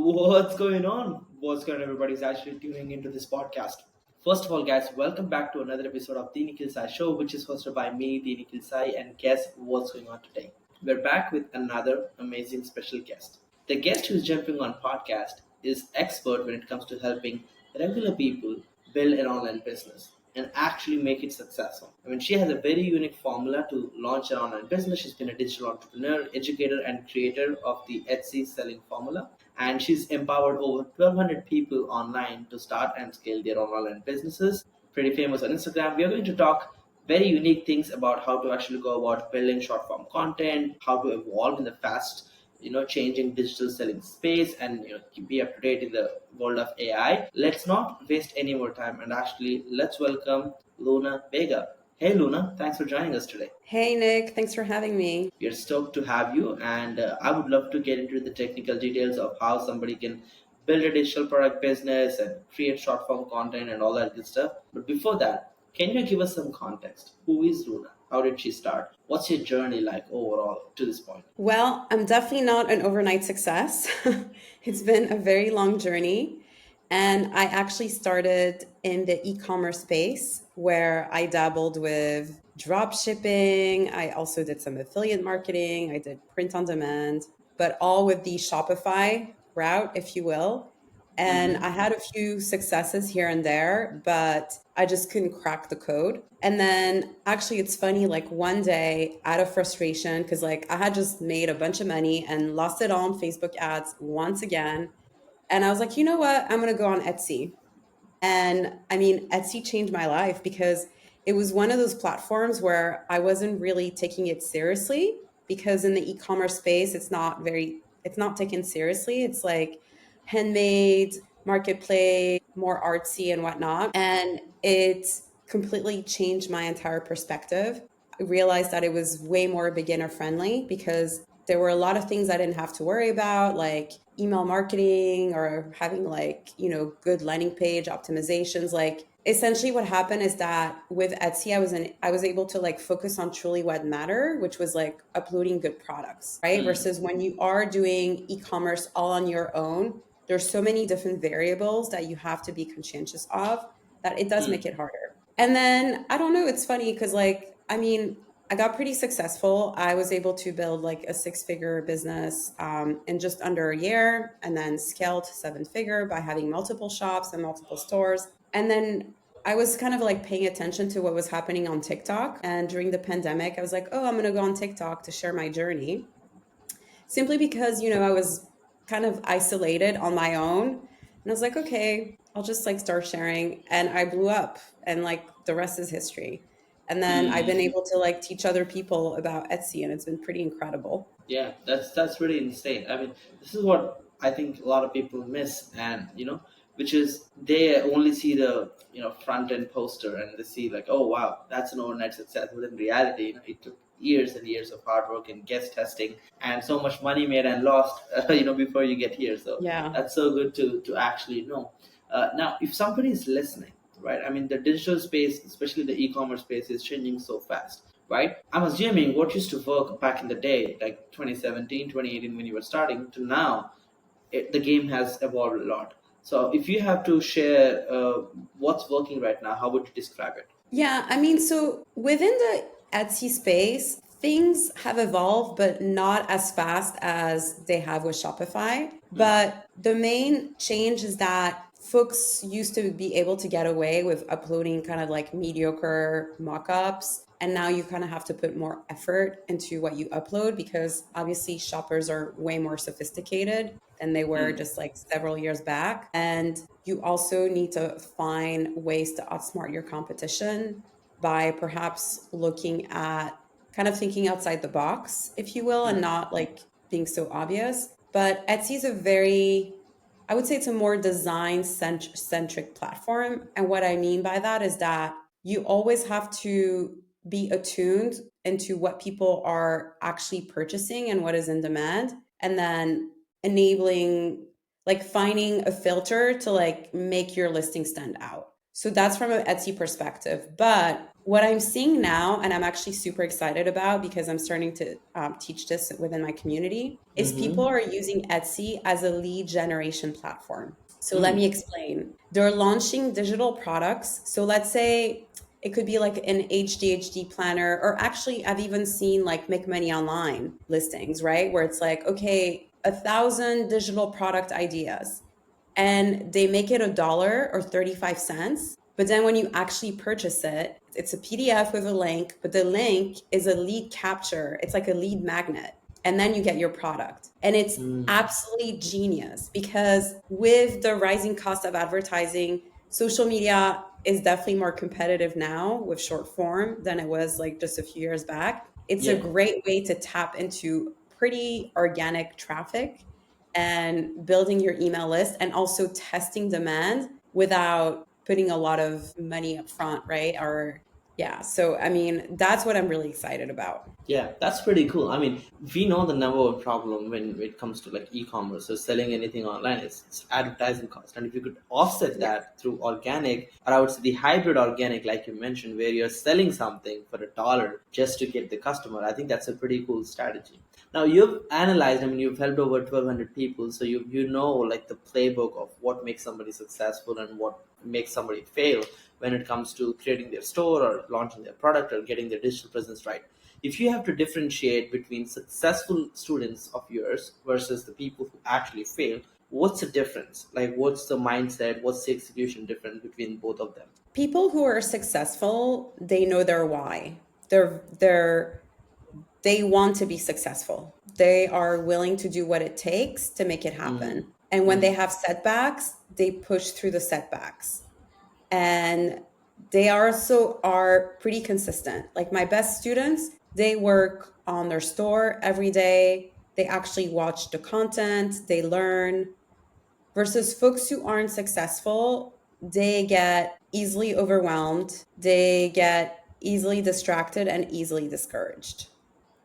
What's going on? What's going on, everybody who's actually tuning into this podcast? First of all, guys, welcome back to another episode of the Nikhil Sai Show, which is hosted by me, the Nikhil Sai, and guess what's going on today? We're back with another amazing special guest. The guest who's jumping on podcast is expert when it comes to helping regular people build an online business and actually make it successful. I mean, she has a very unique formula to launch an online business. She's been a digital entrepreneur, educator, and creator of the Etsy selling formula. And she's empowered over 1,200 people online to start and scale their online businesses. Pretty famous on Instagram. We are going to talk very unique things about how to actually go about building short form content, how to evolve in the fast changing digital selling space, and be up to date in the world of AI. Let's not waste any more time, and actually let's welcome Luna Vega. Hey Luna, thanks for joining us today. Hey Nick, thanks for having me. We are stoked to have you, and I would love to get into the technical details of how somebody can build a digital product business and create short form content and all that good stuff. But before that, can you give us some context? Who is Luna? How did she start? What's your journey like overall to this point? Well, I'm definitely not an overnight success. It's been a very long journey. And I actually started in the e-commerce space where I dabbled with drop shipping. I also did some affiliate marketing. I did print on demand, but all with the Shopify route, if you will. And I had a few successes here and there, but I just couldn't crack the code. And then actually it's funny, like one day out of frustration, because like I had just made a bunch of money and lost it all on Facebook ads once again. And I was like, you know what? I'm going to go on Etsy. And I mean, Etsy changed my life because it was one of those platforms where I wasn't really taking it seriously, because in the e-commerce space, it's not taken seriously. It's like handmade, marketplace, more artsy and whatnot. And it completely changed my entire perspective. I realized that it was way more beginner friendly because there were a lot of things I didn't have to worry about, like email marketing or having good landing page optimizations. Like essentially what happened is that with Etsy, I was able to like focus on truly what mattered, which was like uploading good products, right? Versus when you are doing e-commerce all on your own, there's so many different variables that you have to be conscientious of that it does make it harder. And then I don't know, it's funny because I got pretty successful. I was able to build like a 6-figure business in just under a year, and then scaled to 7-figure by having multiple shops and multiple stores. And then I was kind of like paying attention to what was happening on TikTok. And during the pandemic, I was like, oh, I'm going to go on TikTok to share my journey. Simply because, I was kind of isolated on my own. And I was like, okay, I'll just like start sharing. And I blew up, and like the rest is history. And then I've been able to like teach other people about Etsy, and it's been pretty incredible. Yeah, that's really insane. I mean, this is what I think a lot of people miss, and which is they only see the front end poster and they see like, oh wow, that's an overnight success. But in reality, it took years and years of hard work and guest testing and so much money made and lost, before you get here. So Yeah. that's so good to actually know. Now, if somebody is listening, right? I mean, the digital space, especially the e-commerce space, is changing so fast, right? I'm assuming what used to work back in the day, like 2017, 2018, when you were starting, to now, the game has evolved a lot. So if you have to share what's working right now, how would you describe it? Yeah, so within the Etsy space, things have evolved, but not as fast as they have with Shopify. But the main change is that folks used to be able to get away with uploading kind of like mediocre mockups. And now you kind of have to put more effort into what you upload, because obviously shoppers are way more sophisticated than they were just like several years back. And you also need to find ways to outsmart your competition by perhaps looking at kind of thinking outside the box, if you will, and not like being so obvious. But Etsy is I would say it's a more design centric platform. And what I mean by that is that you always have to be attuned into what people are actually purchasing and what is in demand. And then finding a filter to like make your listing stand out. So that's from an Etsy perspective. But what I'm seeing now, and I'm actually super excited about because I'm starting to teach this within my community, is people Mm-hmm. are using Etsy as a lead generation platform. So let Mm. me explain. They're launching digital products. So let's say it could be like an HDHD planner, or actually, I've even seen like Make Money Online listings, right? Where it's like, okay, 1,000 digital product ideas, and they make it $1 or 35 cents. But then when you actually purchase it, it's a PDF with a link, but the link is a lead capture. It's like a lead magnet. And then you get your product. And it's Mm. absolutely genius because with the rising cost of advertising, social media is definitely more competitive now with short form than it was like just a few years back. It's a Yeah. great way to tap into pretty organic traffic and building your email list and also testing demand without putting a lot of money up front, right? Or yeah. So I mean, that's what I'm really excited about. Yeah, that's pretty cool. I mean, we know the number one problem when it comes to like e-commerce or selling anything online is it's advertising cost. And if you could offset Yeah. that through organic, or I would say the hybrid organic, like you mentioned, where you're selling something for $1 just to get the customer, I think that's a pretty cool strategy. Now you've analyzed, I mean, you've helped over 1,200 people, so you know like the playbook of what makes somebody successful and what makes somebody fail when it comes to creating their store or launching their product or getting their digital presence right. If you have to differentiate between successful students of yours versus the people who actually fail, what's the difference? Like, what's the mindset? What's the execution difference between both of them? People who are successful, they know their why. They're they want to be successful. They are willing to do what it takes to make it Mm. happen. And when they Mm. have setbacks, they push through the setbacks. And they also are pretty consistent. Like my best students, they work on their store every day. They actually watch the content, they learn, versus folks who aren't successful, they get easily overwhelmed, they get easily distracted and easily discouraged.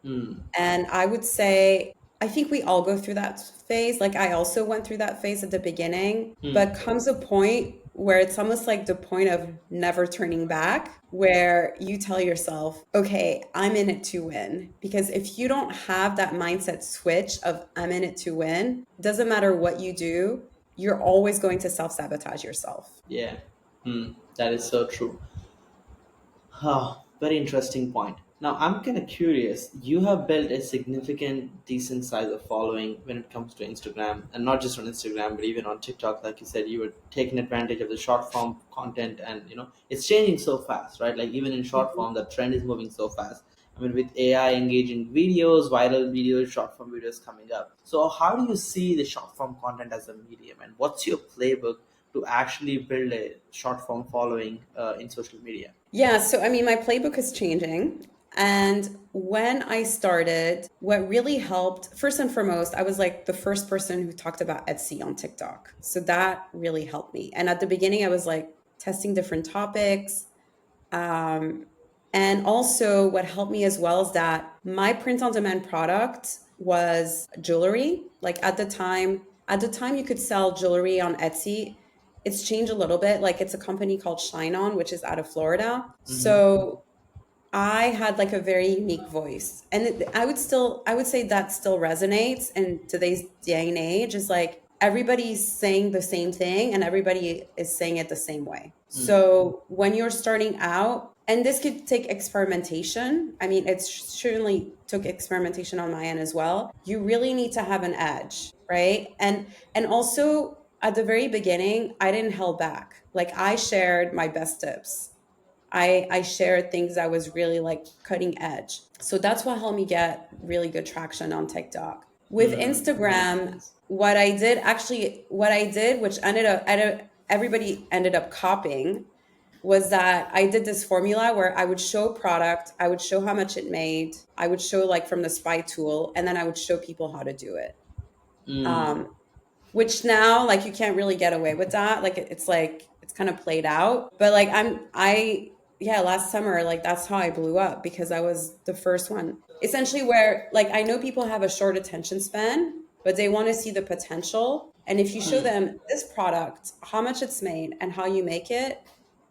Mm. And I would say, I think we all go through that phase. Like I also went through that phase at the beginning, Mm. but comes a point where it's almost like the point of never turning back, where you tell yourself, okay, I'm in it to win. Because if you don't have that mindset switch of I'm in it to win, it doesn't matter what you do, you're always going to self sabotage yourself. Yeah. Mm. That is so true. Oh, very interesting point. Now, I'm kind of curious. You have built a significant, decent size of following when it comes to Instagram, and not just on Instagram, but even on TikTok. Like you said, you were taking advantage of the short form content, and it's changing so fast, right? Like even in short Mhm. form, the trend is moving so fast. I mean, with AI engaging videos, viral videos, short form videos coming up. So, how do you see the short form content as a medium, and what's your playbook to actually build a short form following in social media? Yeah, so I mean, my playbook is changing. And when I started, what really helped, first and foremost, I was like the first person who talked about Etsy on TikTok. So that really helped me. And at the beginning, I was like testing different topics. Um, and also, what helped me as well is that my print on demand product was jewelry. Like at the time you could sell jewelry on Etsy. It's changed a little bit. Like it's a company called Shine On, which is out of Florida. Mm-hmm. So I had like a very unique voice. And I would say that still resonates in today's day and age is like everybody's saying the same thing and everybody is saying it the same way. So when you're starting out, and this could take experimentation. I mean, it certainly took experimentation on my end as well. You really need to have an edge, right? And also at the very beginning, I didn't hold back. Like I shared my best tips. I shared things that was really like cutting edge. So that's what helped me get really good traction on TikTok. With Makes Instagram, sense. what I did, which everybody ended up copying, was that I did this formula where I would show product, I would show how much it made, I would show like from the spy tool, and then I would show people how to do it. Mm. Um, which now like you can't really get away with that. Like it's kind of played out. But like I yeah, last summer like that's how I blew up because I was the first one. Essentially where like I know people have a short attention span, but they want to see the potential. And if you show Mm. them this product, how much it's made and how you make it,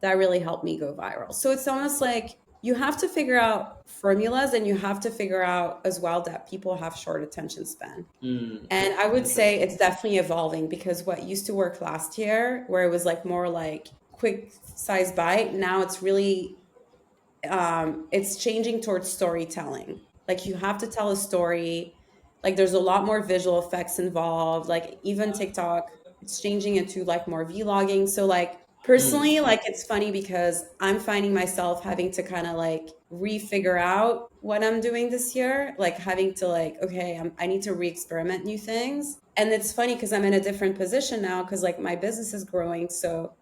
that really helped me go viral. So it's almost like you have to figure out formulas, and you have to figure out as well that people have short attention span. And I would say Interesting. it's definitely evolving, because what used to work last year, where it was like more like quick size bite, now it's really it's changing towards storytelling. Like you have to tell a story. Like there's a lot more visual effects involved. Like even TikTok, it's changing into like more vlogging. So like personally, like it's funny because I'm finding myself having to kind of like refigure out what I'm doing this year, like having to like, okay, I need to re-experiment new things. And it's funny because I'm in a different position now, because like my business is growing. So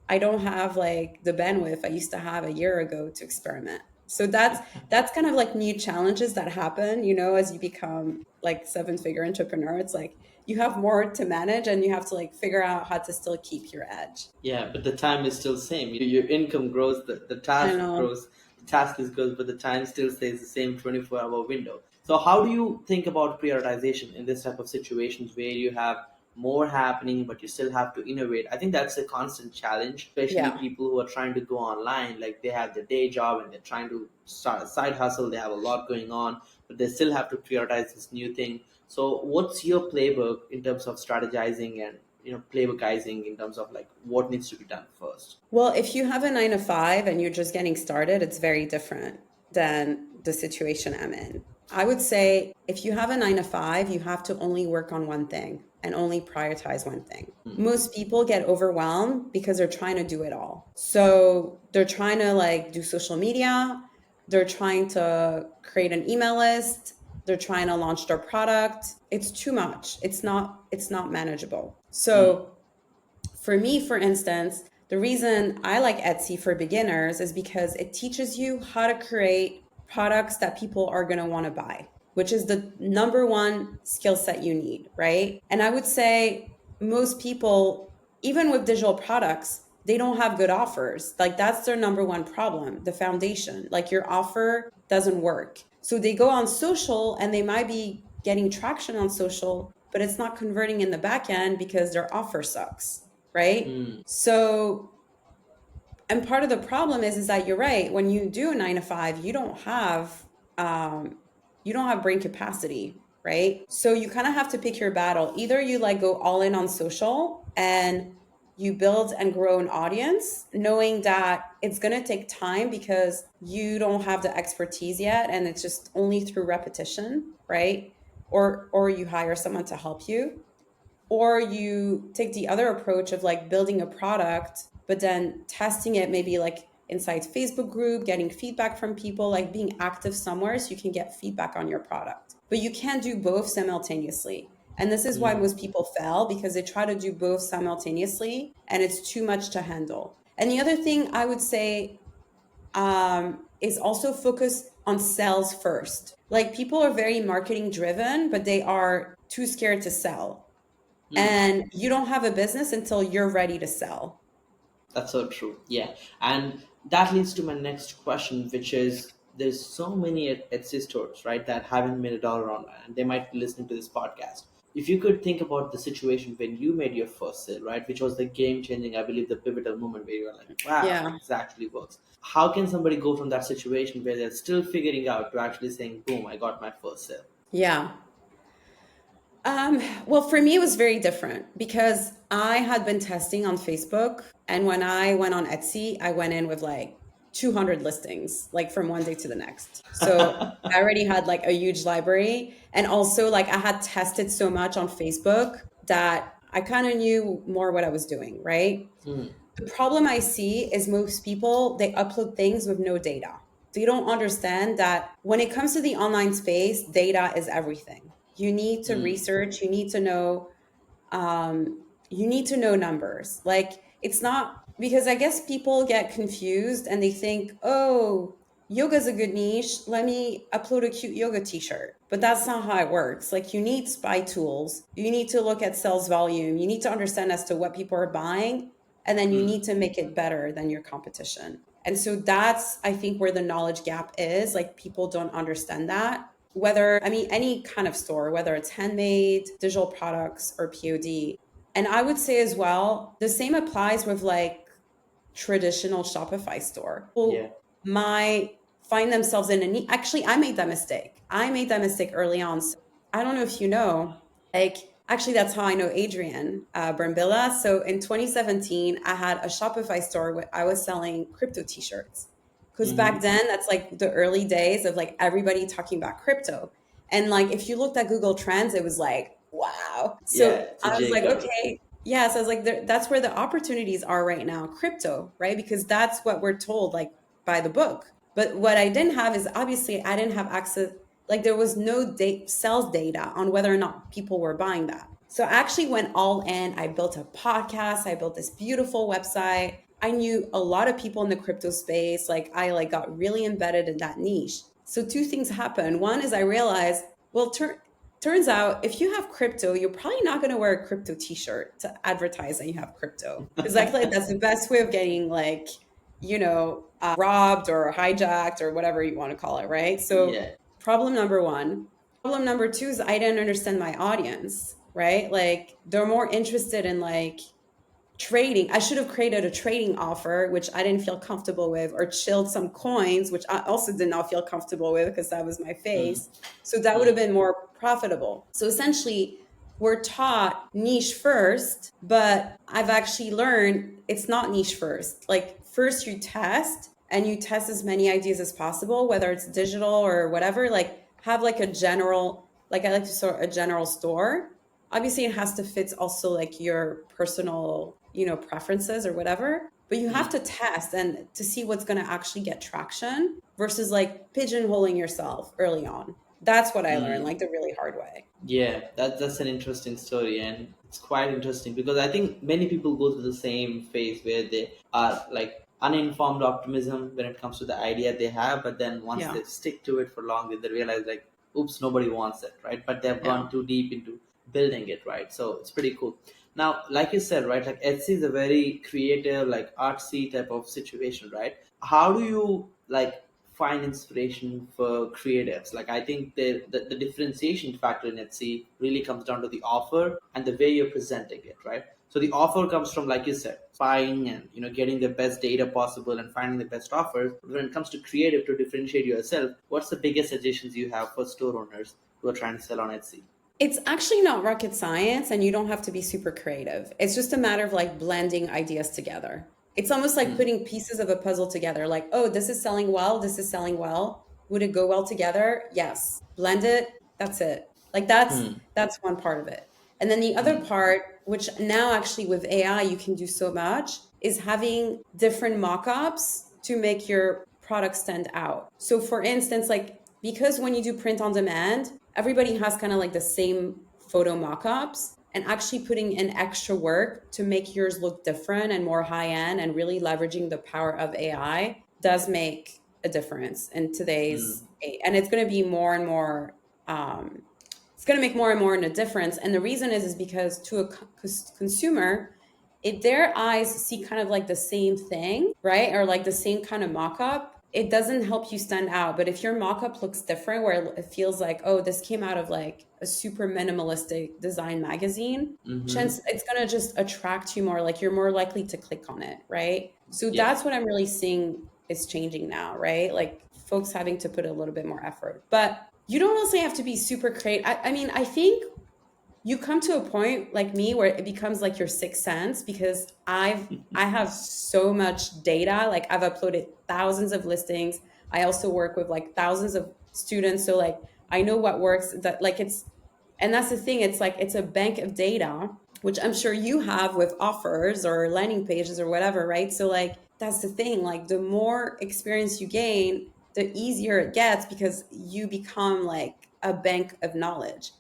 I don't have like the bandwidth I used to have a year ago to experiment. So that's kind of like new challenges that happen, as you become like seven-figure entrepreneur. It's like you have more to manage, and you have to like figure out how to still keep your edge. Yeah, but the time is still same. Your income grows, the I task know. grows, the task is grows, but the time still stays the same 24-hour window. So how do you think about prioritization in this type of situations where you have more happening, but you still have to innovate? I think that's a constant challenge, especially Yeah. people who are trying to go online. Like they have their day job and they're trying to start a side hustle. They have a lot going on, but they still have to prioritize this new thing. So what's your playbook in terms of strategizing and playbookizing in terms of like what needs to be done first? Well, if you have a 9 to 5 and you're just getting started, it's very different than the situation I'm in. I would say if you have a 9 to 5, you have to only work on one thing and only prioritize one thing. Most people get overwhelmed because they're trying to do it all. So they're trying to like do social media, they're trying to create an email list, they're trying to launch their product. It's too much. It's not manageable. So for me, for instance, the reason I like Etsy for beginners is because it teaches you how to create products that people are going to want to buy, which is the number one skill set you need, right? And I would say most people, even with digital products, they don't have good offers. Like that's their number one problem, the foundation. Like your offer doesn't work. So they go on social and they might be getting traction on social, but it's not converting in the back end because their offer sucks, right? So, and part of the problem is that you're right. When you do a 9 to 5, you don't have brain capacity, right? So you kind of have to pick your battle. Either you like go all in on social and you build and grow an audience, knowing that it's going to take time because you don't have the expertise yet, and it's just only through repetition, right? Or you hire someone to help you, or you take the other approach of like building a product but then testing it maybe like inside Facebook group, getting feedback from people, like being active somewhere so you can get feedback on your product. But you can't do both simultaneously, and this is why most people fail, because they try to do both simultaneously and it's too much to handle. And the other thing I would say is also focus on sales first. Like people are very marketing driven, but they are too scared to sell, and you don't have a business until you're ready to sell. That's so true. Yeah. And that leads to my next question, which is there's so many Etsy stores, right, that haven't made $1 online and they might be listening to this podcast. If you could think about the situation when you made your first sale, right, which was the game changing, I believe, the pivotal moment where you're like, wow, Yeah. this actually works. How can somebody go from that situation where they're still figuring out to actually saying, boom, I got my first sale? Yeah. Well, for me, it was very different because I had been testing on Facebook. And when I went on Etsy, I went in with like 200 listings, like from one day to the next. So I already had like a huge library. And also, like, I had tested so much on Facebook that I kind of knew more what I was doing, right? The problem I see is most people, they upload things with no data. They don't understand that when it comes to the online space, data is everything. You need to research, you need to know numbers. Like it's not, because I guess people get confused and they think, oh, yoga's a good niche. Let me upload a cute yoga t-shirt. But that's not how it works. Like you need spy tools. You need to look at sales volume. You need to understand as to what people are buying. And then you need to make it better than your competition. And so that's, I think, where the knowledge gap is. Like people don't understand that. Whether, I mean, any kind of store, whether it's handmade, digital products, or POD. And I would say as well, the same applies with like traditional Shopify store. Yeah. Might find themselves in a need. Actually, I made that mistake. I made that mistake early on. So I don't know if you know, like, actually, that's how I know Adrian Brambilla. So in 2017, I had a Shopify store where I was selling crypto t-shirts. Because back then, that's like the early days of like everybody talking about crypto. And like, if you looked at Google Trends, it was like, wow. Yeah, So it's a I was J like, curve. okay. Yeah. So I was like, that's where the opportunities are right now, crypto, right? Because that's what we're told, like by the book. But what I didn't have is obviously I didn't have access, like there was no sales data on whether or not people were buying that. So I actually went all in. I built a podcast. I built this beautiful website. I knew a lot of people in the crypto space. Like I like got really embedded in that niche. So two things happened. One is I realized, well, turns out if you have crypto, you're probably not going to wear a crypto t-shirt to advertise that you have crypto. Because I feel like that's the best way of getting like, robbed or hijacked or whatever you want to call it, right? So Yeah. problem number one. Problem number two is I didn't understand my audience, right? Like they're more interested in like trading. I should have created a trading offer, which I didn't feel comfortable with, or chilled some coins, which I also did not feel comfortable with because that was my Mm. face. So that would have Mm. been more profitable. So essentially, we're taught niche first, but I've actually learned it's not niche first. Like, first you test and you test as many ideas as possible, whether it's digital or whatever. Like, have like a general, like, I like to sort a general store. Obviously it has to fit also like your personal, preferences or whatever, but you have Mm. to test and to see what's going to actually get traction versus like pigeonholing yourself early on. That's what I learned, Mm. like the really hard way. Yeah, that's an interesting story, and it's quite interesting because I think many people go through the same phase where they are like uninformed optimism when it comes to the idea they have, but then once Yeah. they stick to it for long, they realize like, oops, nobody wants it, right? But they've Yeah. gone too deep into building it, right? So it's pretty cool. Now, like you said, right, like Etsy is a very creative, like artsy type of situation, right? How do you like find inspiration for creatives? Like I think the differentiation factor in Etsy really comes down to the offer and the way you're presenting it, right? So the offer comes from, like you said, spying and getting the best data possible and finding the best offers. But when it comes to creative to differentiate yourself, what's the biggest suggestions you have for store owners who are trying to sell on Etsy? It's actually not rocket science and you don't have to be super creative. It's just a matter of like blending ideas together. It's almost like Hmm. putting pieces of a puzzle together. Like, oh, this is selling well, this is selling well. Would it go well together? Yes. Blend it. That's it. Like Hmm. that's one part of it. And then the other Hmm. part, which now actually with AI you can do so much, is having different mock-ups to make your product stand out. So for instance, like because when you do print on demand, everybody has kind of like the same photo mock-ups, and actually putting in extra work to make yours look different and more high end and really leveraging the power of AI does make a difference in Hmm. today's and it's going to be more and more it's going to make more and more in a difference. And the reason is because to a consumer, if their eyes see kind of like the same thing, right? Or like the same kind of mock-up, it doesn't help you stand out. But if your mock-up looks different, where it feels like, oh, this came out of like a super minimalistic design magazine, Mm-hmm. chance it's gonna just attract you more. Like you're more likely to click on it, right? So Yeah. that's what I'm really seeing is changing now, right? Like folks having to put a little bit more effort. But you don't also have to be super creative. I mean, I think you come to a point like me where it becomes like your sixth sense because I have so much data. Like I've uploaded thousands of listings. I also work with like thousands of students, so like I know what works. That like it's and that's the thing. It's like it's a bank of data, which I'm sure you have with offers or landing pages or whatever, right? So like that's the thing. Like the more experience you gain, the easier it gets because you become like a bank of knowledge.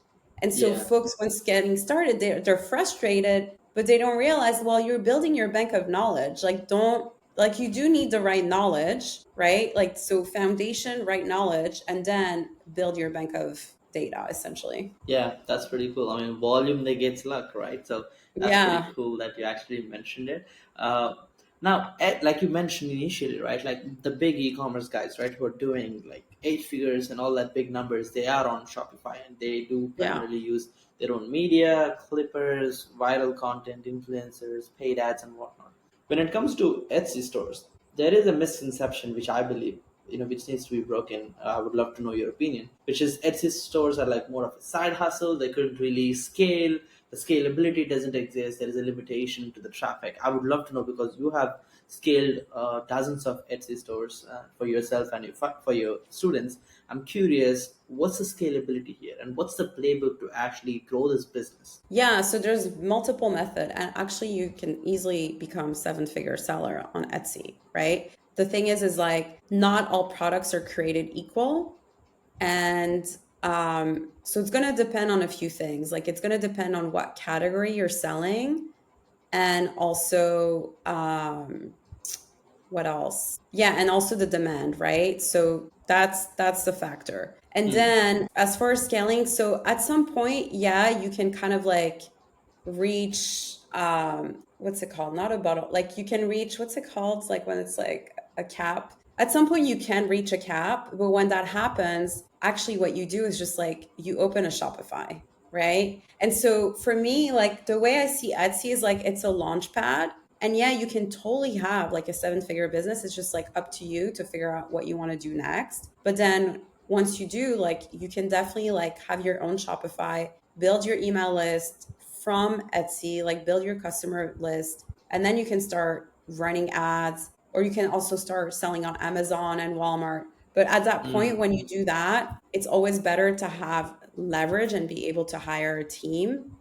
And so Yeah. folks, once getting started, they're frustrated, but they don't realize, well, you're building your bank of knowledge. Like don't like you do need the right knowledge, right? Like so foundation, right knowledge, and then build your bank of data essentially. Yeah, that's pretty cool. I mean, volume negates luck, right? So that's pretty Yeah. cool that you actually mentioned it. Uh, Now, like you mentioned initially, right? Like the big e-commerce guys, right, who are doing like eight figures and all that big numbers, they are on Shopify and they do Yeah. primarily use their own media, clippers, viral content, influencers, paid ads, and whatnot. When it comes to Etsy stores, there is a misconception which I believe, which needs to be broken. I would love to know your opinion, which is Etsy stores are like more of a side hustle. They couldn't really scale. The scalability doesn't exist. There is a limitation to the traffic. I would love to know, because you have scaled dozens of Etsy stores for yourself and for your students. I'm curious, what's the scalability here, and what's the playbook to actually grow this business? Yeah, so there's multiple method, and actually you can easily become seven-figure seller on Etsy, right? The thing is like not all products are created equal. And so it's going to depend on a few things. Like it's going to depend on what category you're selling, and also what else? Yeah, and also the demand, right? So that's the factor. And then as far as scaling, so at some point, yeah, you can kind of like reach what's it called? Not a bottle. Like you can reach, what's it called? It's like when it's like a cap. At some point you can reach a cap, but when that happens, actually what you do is just like you open a Shopify, right? And so for me, like the way I see Etsy is like it's a launch pad. And yeah, you can totally have like a seven-figure business. It's just like up to you to figure out what you want to do next. But then once you do, like you can definitely like have your own Shopify, build your email list from Etsy, like build your customer list, and then you can start running ads, or you can also start selling on Amazon and Walmart. But at that point, when you do that, it's always better to have leverage and be able to hire a team.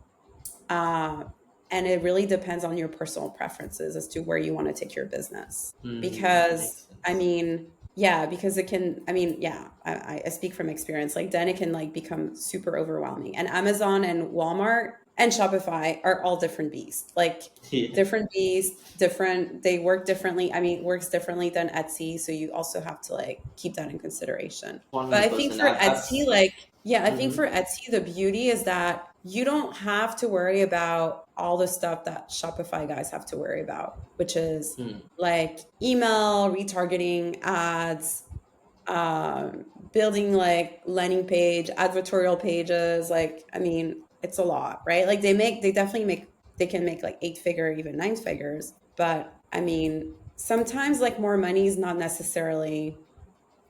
And it really depends on your personal preferences as to where you want to take your business. Because, I mean, yeah, because it can, I mean, yeah, I speak from experience. Like then it can like become super overwhelming. And Amazon and Walmart and Shopify are all different beasts. Like Yeah. different beasts, different, they work differently. I mean, it works differently than Etsy. So you also have to like keep that in consideration. But I think 100%. for Etsy, like, yeah, I think Mhm. for Etsy, the beauty is that you don't have to worry about all the stuff that Shopify guys have to worry about, which is like email, retargeting, ads, building like landing page, advertorial pages. Like, I mean, it's a lot, right? Like they definitely make, they can make like 8-figure, even 9 figures. But I mean, sometimes like more money is not necessarily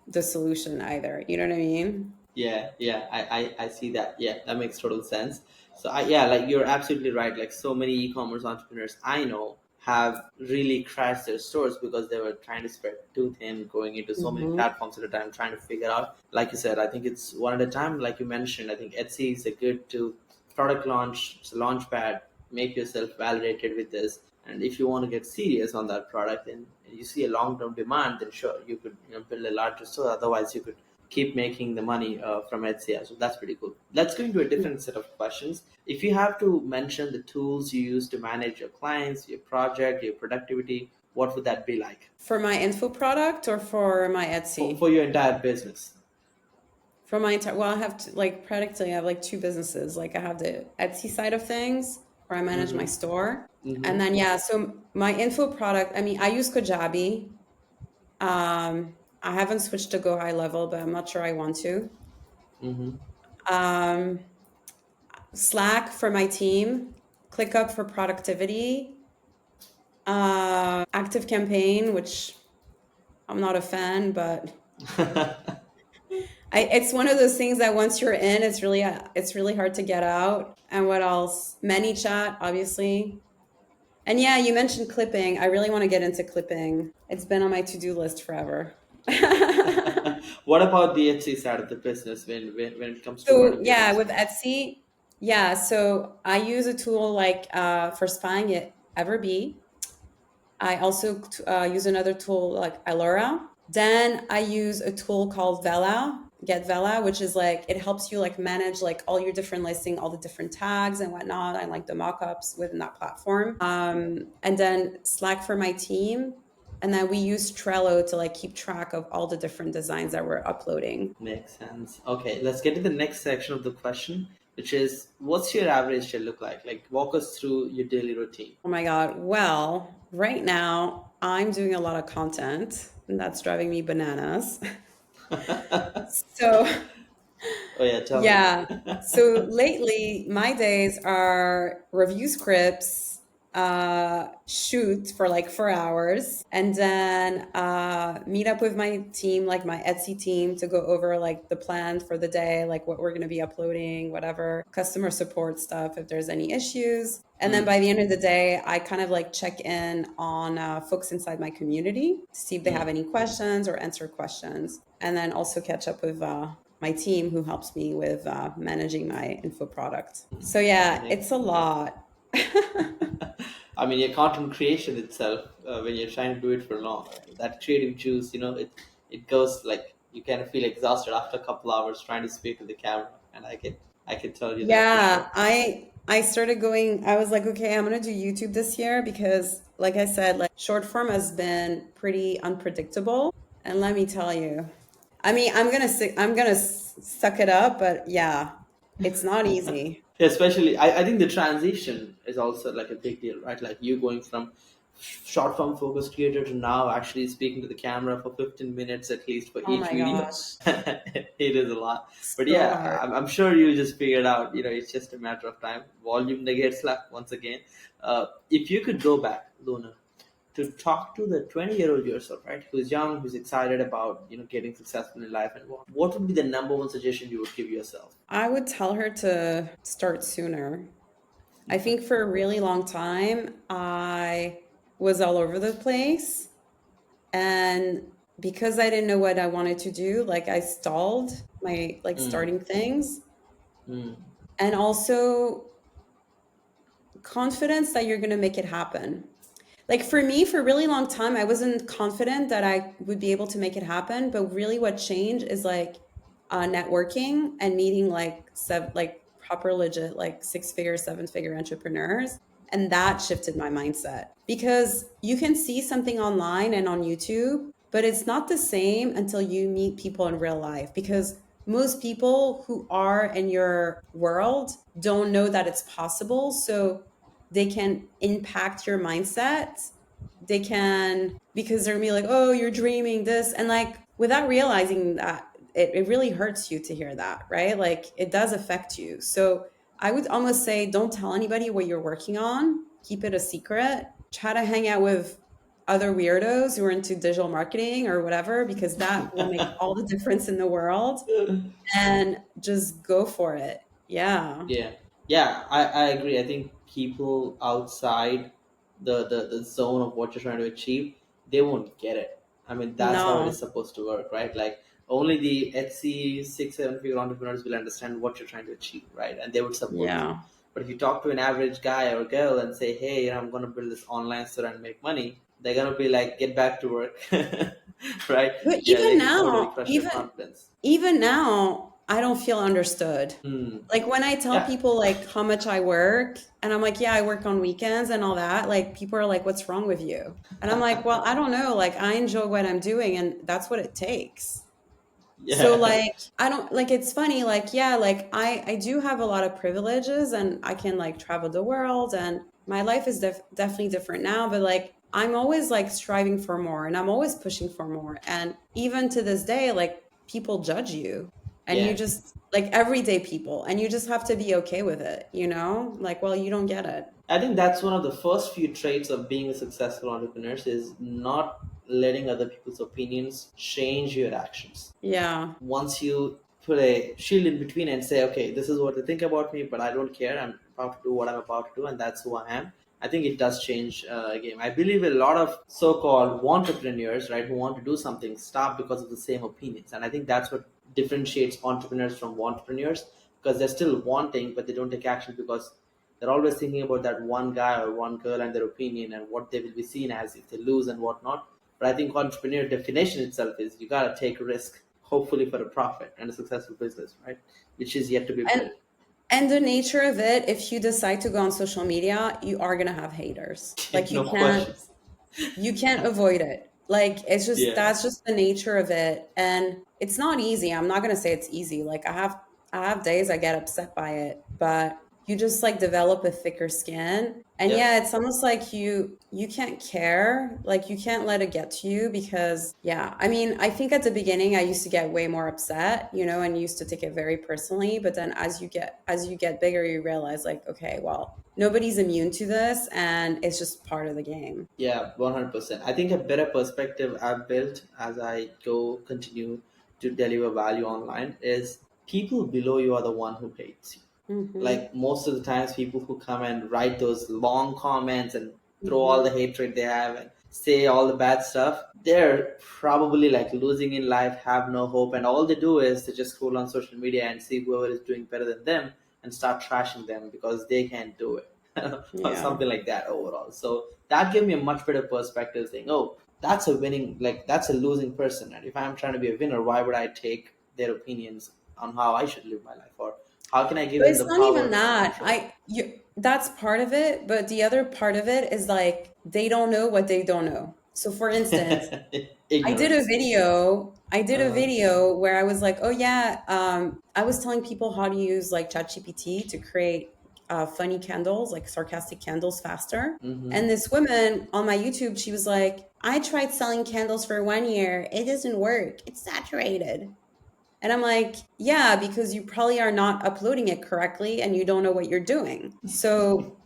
the solution either. You know what I mean? Yeah, I see that. Yeah, that makes total sense. So yeah, like you're absolutely right. Like so many e-commerce entrepreneurs I know have really crashed their stores because they were trying to spread too thin, going into so many Mm-hmm. platforms at a time, trying to figure out. Like you said, I think it's one at a time. Like you mentioned, I think Etsy is a good to product launch. It's a launch pad. Make yourself validated with this, and if you want to get serious on that product and you see a long-term demand, then sure you could build a larger store. Otherwise, you could keep making the money from Etsy. So that's pretty cool. Let's go into a different set of questions. If you have to mention the tools you use to manage your clients, your project, your productivity, what would that be like For my info product or for my Etsy? for your entire business? For my entire, well, I have like practically, I have like two businesses. Like I have the Etsy side of things where I manage my Mm-hmm. store. Mm-hmm. And then, yeah, so my info product, I mean, I use Kajabi. I haven't switched to Go High Level, but I'm not sure I want to. Mm-hmm. Um, Slack for my team, ClickUp for productivity, Active Campaign, which I'm not a fan, but it's one of those things that once you're in, it's really hard to get out. And what else? ManyChat, obviously. And yeah, you mentioned clipping. I really want to get into clipping. It's been on my to-do list forever. What about the Etsy side of the business when it comes to So running your yeah, business? with Etsy, yeah. So I use a tool like for spying it, Everbee. I also use another tool like Allura. Then I use a tool called Vela, Get Vela, which is like it helps you like manage like all your different listing, all the different tags and whatnot, and like the mockups within that platform. And then Slack for my team. And then we use Trello to like keep track of all the different designs that we're uploading. Makes sense. Okay, let's get to the next section of the question, which is what's your average day look like? Like, walk us through your daily routine. Oh my God. Well, right now I'm doing a lot of content and that's driving me bananas. So Oh yeah, tell me. yeah. So lately, my days are review scripts, shoot for like 4 hours, and then meet up with my team, like my Etsy team, to go over like the plan for the day, like what we're going to be uploading, whatever, customer support stuff if there's any issues. And then by the end of the day, I kind of like check in on folks inside my community to see if they have any questions or answer questions. And then also catch up with my team who helps me with managing my info product. So yeah, it's a lot. I mean, your content creation itself, when you're trying to do it for long, that creative juice, it goes like you kind of feel exhausted after a couple hours trying to speak to the camera, and I can tell you that for Yeah, sure. I started going, I was like, okay, I'm gonna do YouTube this year because like I said, like short form has been pretty unpredictable. And let me tell you, I mean, suck it up, but yeah, it's not easy. Especially, I think the transition is also like a big deal, right? Like you going from short form focus creator to now actually speaking to the camera for 15 minutes at least for Oh each my video. gosh, It is a lot. But so yeah, hard. I'm sure you just figured out, it's just a matter of time. Volume negates luck once again. If you could go back, Luna, to talk to the 20-year-old yourself, right, who's young, who's excited about getting successful in life, and what would be the number one suggestion you would give yourself? I would tell her to start sooner. I Okay. think for a really long time, I was all over the place. And because I didn't know what I wanted to do, like I stalled my like Mm, starting things. mm, And also confidence that you're going to make it happen. Like for me, for a really long time, I wasn't confident that I would be able to make it happen. But really, what changed is like networking and meeting like proper, legit, like 6 figure, 7 figure entrepreneurs. And that shifted my mindset because you can see something online and on YouTube, but it's not the same until you meet people in real life because most people who are in your world don't know that it's possible. So they can impact your mindset. They can, because they're gonna be like, oh, you're dreaming this. And like, without realizing that, it really hurts you to hear that, right? Like, it does affect you. So I would almost say, don't tell anybody what you're working on, keep it a secret. Try to hang out with other weirdos who are into digital marketing or whatever, because that will make all the difference in the world. mm. And just go for it. Yeah. Yeah, yeah, I agree. I think people outside the zone of what you're trying to achieve, they won't get it. I mean, that's how it is No. supposed to work, right? Like only the Etsy 6, 7 figure entrepreneurs will understand what you're trying to achieve, right? And they would support you. Yeah. But if you talk to an average guy or girl and say, "Hey, I'm gonna build this online store and make money," they're gonna be like, "Get back to work," right? But Yeah, they can totally crush your even confidence. even now, I don't feel understood. Hmm. Like when I tell Yeah. people like how much I work, and I'm like, yeah, I work on weekends and all that, like people are like, what's wrong with you? And I'm like, well, I don't know. Like I enjoy what I'm doing and that's what it takes. So Yeah. like I don't like it's funny, like, yeah, like I do have a lot of privileges and I can like travel the world and my life is definitely different now, but like I'm always like striving for more and I'm always pushing for more. And even to this day, like people judge you and you Yeah. just like everyday people and you just have to be okay with it, you know? Like, well, you don't get it. I think that's one of the first few traits of being a successful entrepreneur is not letting other people's opinions change your actions. Yeah. Once you put a shield in between and say, okay, this is what they think about me, but I don't care. I'm about to do what I'm about to do, and that's who I am. I think it does change a game. I believe a lot of so-called entrepreneurs, right, who want to do something, stop because of the same opinions, and I think that's what differentiates entrepreneurs from entrepreneurs because they're still wanting, but they don't take action because they're always thinking about that one guy or one girl and their opinion and what they will be seen as if they lose and whatnot. But I think entrepreneur definition itself is you gotta take a risk, hopefully for a profit and a successful business, right? Which is yet to be And built. And the nature of it, if you decide to go on social media, you are gonna have haters. Like No questions. you can't avoid it. Like it's just Yeah. that's just the nature of it. And it's not easy. I'm not gonna say it's easy. Like I have days I get upset by it, but you just like develop a thicker skin. And Yep. yeah, it's almost like you can't care. Like you can't let it get to you because yeah, I mean, I think at the beginning I used to get way more upset, you know, and used to take it very personally. But then as you get bigger, you realize like, okay, well, nobody's immune to this, and it's just part of the game. Yeah, 100%. I think a better perspective I've built as I go continue to deliver value online is people below you are the one who hates you. Mm-hmm. Like most of the times, people who come and write those long comments and throw all Mm-hmm. the hatred they have and say all the bad stuff, they're probably like losing in life, have no hope, and all they do is to just scroll on social media and see whoever is doing better than them and start trashing them because they can't do it. Or Yeah. something like that overall. So that gave me a much better perspective saying, oh, that's a winning, like that's a losing person. And if I'm trying to be a winner, why would I take their opinions on how I should live my life? Or how can I give But them it's the not even power to that. control? That's part of it, but the other part of it is like they don't know what they don't know. So for instance, Ignorance. I did a Uh, video where I was like, oh yeah, I was telling people how to use like ChatGPT to create funny candles, like sarcastic candles faster. mm-hmm. And this woman on my YouTube, she was like, I tried selling candles for 1 year. It doesn't work. It's saturated. And I'm like, yeah, because you probably are not uploading it correctly and you don't know what you're doing. So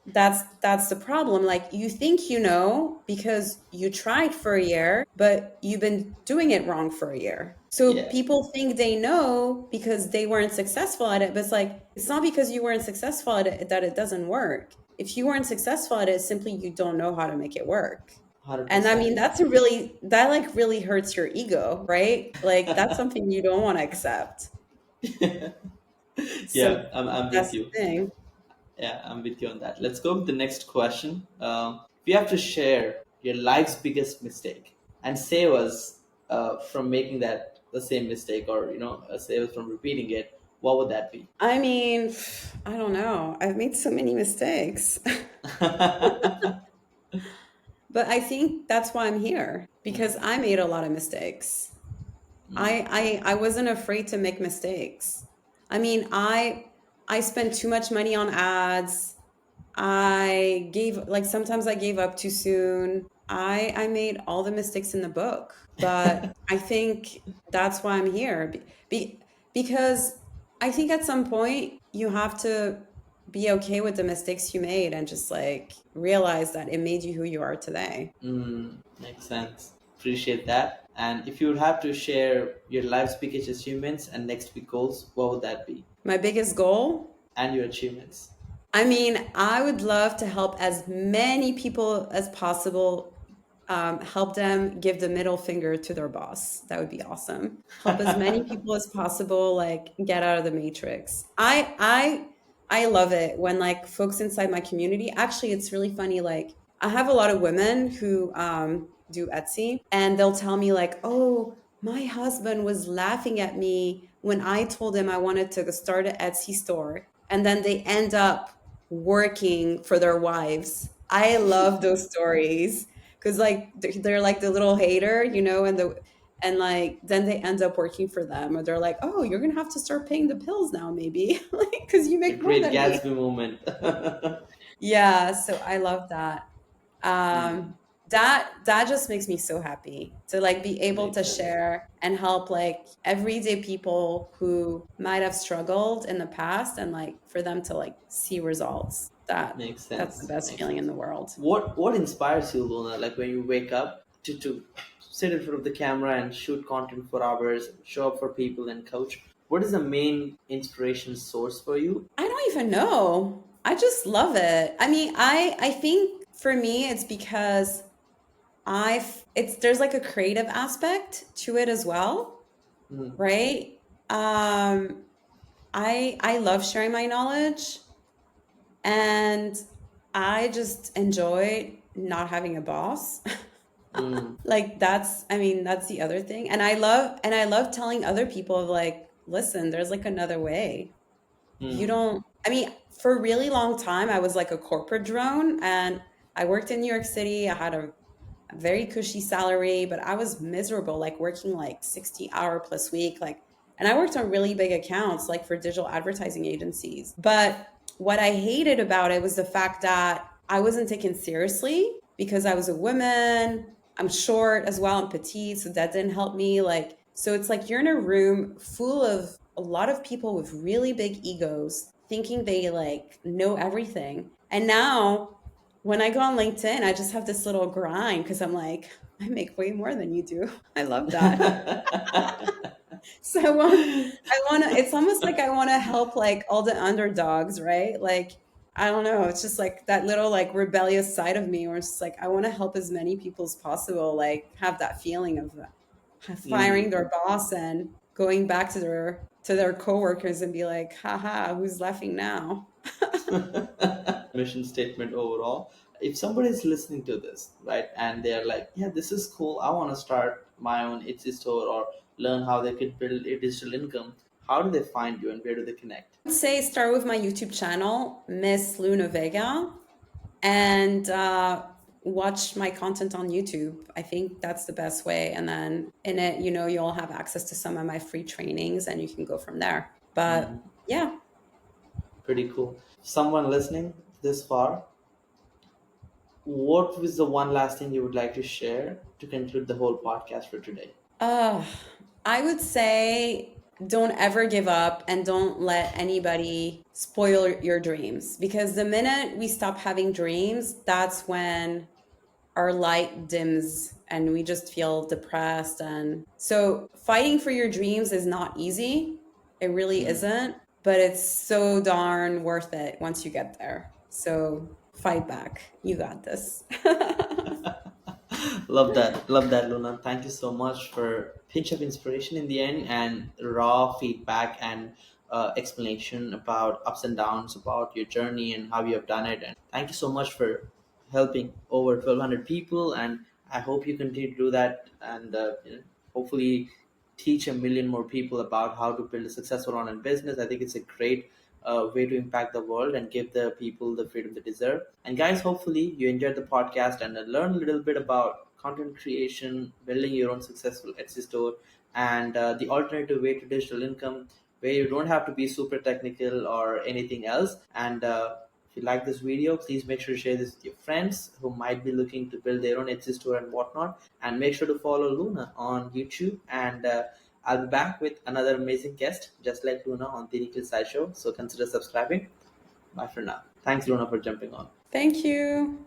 that's the problem. Like you think you know because you tried for a year, but you've been doing it wrong for a year. So Yeah, people think they know because they weren't successful at it, but it's like it's not because you weren't successful at it that it doesn't work. If you weren't successful at it, it's simply you don't know how to make it work. And I 100%. mean, that like really hurts your ego, right? Like that's something you don't want to accept. So Yeah, I'm with that's the you. thing. Yeah, I'm with you on that. Let's go with the next question. If you have to share your life's biggest mistake and save us from making that the same mistake, or save us from repeating it, what would that be? I mean, I don't know. I've made so many mistakes. But I think that's why I'm here because Mm, I made a lot of mistakes. mm, I wasn't afraid to make mistakes. I mean, I spent too much money on ads. I gave like sometimes I gave up too soon. I made all the mistakes in the book, but I think that's why I'm here. Because I think at some point you have to be okay with the mistakes you made and just like realize that it made you who you are today. makes sense. Appreciate that. And if you would have to share your life's biggest achievements and next big goals, what would that be? My biggest goal, And your achievements. I mean, I would love to help as many people as possible, help them give the middle finger to their boss. That would be awesome. Help as many people as possible, like get out of the matrix. I love it when like folks inside my community. Actually, it's really funny. Like I have a lot of women who do Etsy, and they'll tell me like, "Oh, my husband was laughing at me when I told him I wanted to start an Etsy store," and then they end up working for their wives. I love those stories because like they're like the little hater, and like then they end up working for them, or they're like, oh, you're gonna have to start paying the bills now, maybe, like because you The make more great than me. Gatsby moment. Yeah, so I love that. Mm, That just makes me so happy to like be able makes to sense. share and help like everyday people who might have struggled in the past and like for them to like see results. Makes That's the sense. best Makes feeling in sense. the world. What inspires you, Luna? Like when you wake up to sit in front of the camera and shoot content for hours, show up for people and coach. What is the main inspiration source for you? I don't even know. I just love it. I mean, I think for me it's because it's there's like a creative aspect to it as well, Mm, right? Um I love sharing my knowledge, and I just enjoy not having a boss. mm, Like that's the other thing. And I love telling other people like, listen, there's like another way. You mm. don't I mean, for a really long time I was like a corporate drone, and I worked in New York City. I had a very cushy salary, but I was miserable, like working like 60-hour plus week, like, and I worked on really big accounts, like for digital advertising agencies. But what I hated about it was the fact that I wasn't taken seriously because I was a woman. I'm short as well and petite, so that didn't help me. Like, so it's like you're in a room full of a lot of people with really big egos thinking they like know everything. And now when I go on LinkedIn, I just have this little grind because I'm like, I make way more than you do. I love that. So I want to, it's almost like I want to help like all the underdogs, right? Like, I don't know. It's just like that little like rebellious side of me where it's just like, I want to help as many people as possible, like have that feeling of firing Mm. their boss and going back to their coworkers and be like, haha, who's laughing now? Mission statement overall. If somebody is listening to this, right, and they're like, yeah, this is cool, I want to start my own Etsy store or learn how they could build a digital income, how do they find you and where do they connect? I'd say start with my YouTube channel, Miss Luna Vega, and watch my content on YouTube. I think that's the best way. And then in it, you'll have access to some of my free trainings and you can go from there. But Mhm. yeah. Pretty cool. Someone listening this far, what was the one last thing you would like to share to conclude the whole podcast for today? Uh, I would say don't ever give up and don't let anybody spoil your dreams because the minute we stop having dreams, that's when our light dims and we just feel depressed. And so fighting for your dreams is not easy. It really Mm. isn't, but it's so darn worth it once you get there. So fight back. You got this. Love that, Luna. Thank you so much for pinch of inspiration in the end and raw feedback and explanation about ups and downs about your journey and how you have done it. And thank you so much for helping over 1,200 people. And I hope you continue to do that and hopefully teach a million more people about how to build a successful online business. I think it's a great way to impact the world and give the people the freedom they deserve. And guys, hopefully you enjoyed the podcast and learn a little bit about content creation, building your own successful Etsy store, and the alternative way to digital income, where you don't have to be super technical or anything else. And if you like this video, please make sure to share this with your friends who might be looking to build their own Etsy store and whatnot. And make sure to follow Luna on YouTube. And I'll be back with another amazing guest, just like Luna on the Nikhil Sai Show. So consider subscribing. Bye for now. Thanks, Luna, for jumping on. Thank you.